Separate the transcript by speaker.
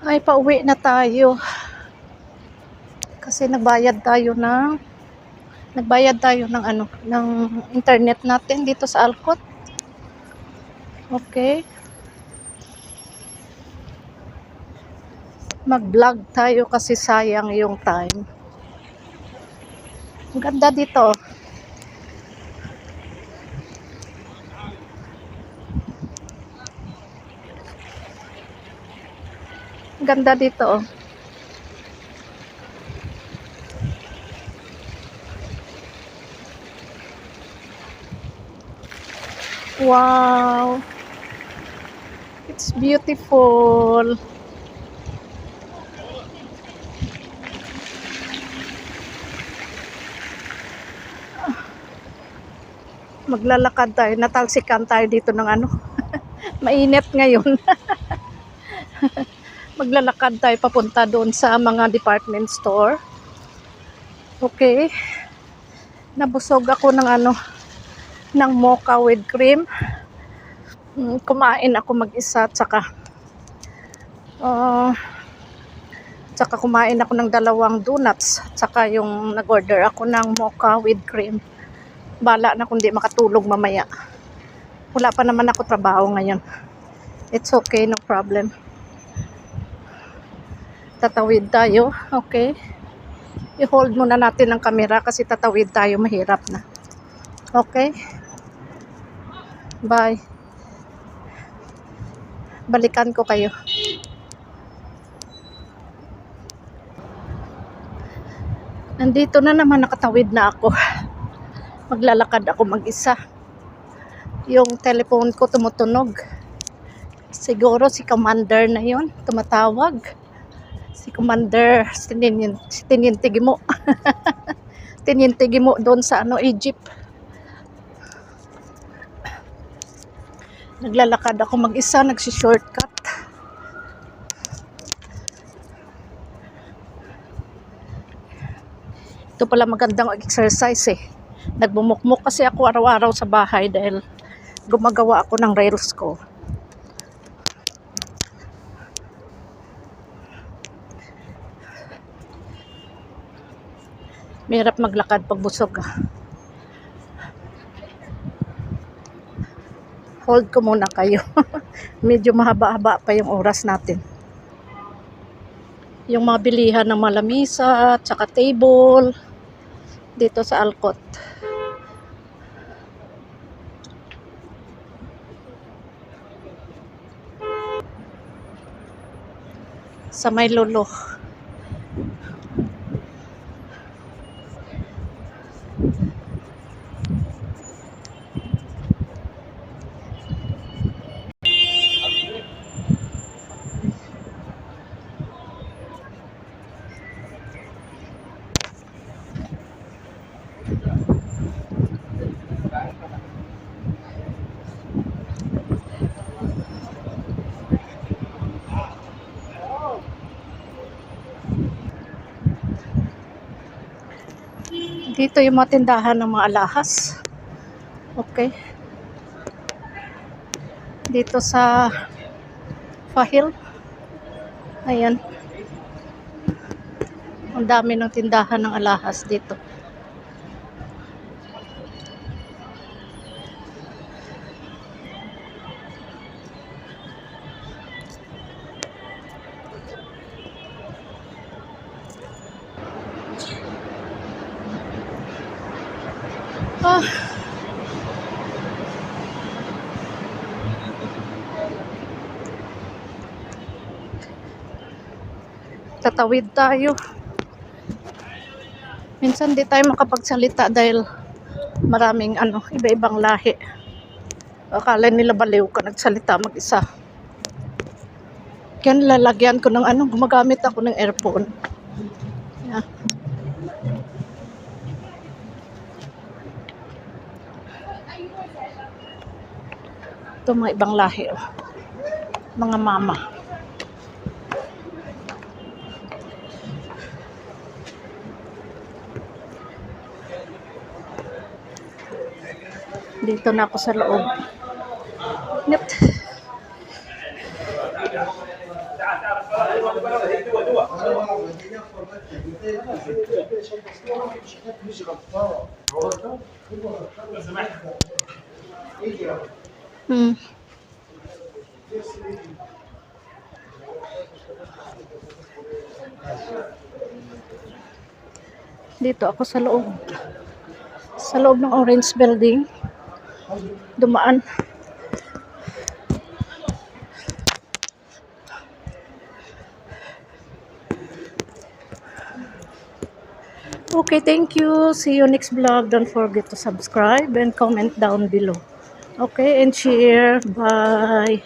Speaker 1: Ay, pauwi na tayo. Kasi nagbayad tayo ng ng internet natin dito sa Alcott. Okay. Mag-vlog tayo kasi sayang yung time. Ang ganda dito. Ang ganda dito. Wow. It's beautiful. Maglalakad tayo. Natalsikan tayo dito ng mainit ngayon. Maglalakad tayo papunta doon sa mga department store. Okay. Nabusog ako ng mocha with cream. Kumain ako mag-isa tsaka kumain ako ng 2 donuts tsaka yung nag-order ako ng mocha with cream. Bala na kung di makatulog mamaya. Wala pa naman ako trabaho ngayon. It's okay, no problem. Tatawid tayo, okay? I-hold muna natin ang camera kasi tatawid tayo, mahirap na. Okay? Bye. Balikan ko kayo. Nandito na naman, nakatawid na ako. Maglalakad ako mag-isa. Yung telephone ko tumutunog. Siguro si Commander na yun, tumatawag. Si Commander, si Teniente Gimo. Teniente Gimo doon sa Egypt. Naglalakad ako mag-isa, nagsi-shortcut. Ito pala magandang exercise eh. Nagbumukmuk kasi ako araw-araw sa bahay dahil gumagawa ako ng rails ko. Mahirap maglakad pag busog ah. Hold ko muna kayo. Medyo mahaba-haba pa yung oras natin. Yung mga bilihan ng malamisa, tsaka table dito sa Alcott. Sa may lolo. Dito yung mga tindahan ng mga alahas. Okay. Dito sa Fahil. Ayan. Ang dami ng tindahan ng alahas dito. Tatawid tayo. Minsan di tayo makapagsalita dahil maraming iba-ibang lahi. Akala nila baliw ka nagsalita mag-isa. Kaya lalagyan ko ng gumagamit ako ng earphone. Yeah. Ito mga ibang lahi. Mga mama. Dito na ako sa loob. Net. Hmm. Dito ako sa loob. Sa loob ng Orange Building. Dumaan. Okay, thank you. See you next vlog. Don't forget to subscribe and comment down below. Okay, and share. Bye.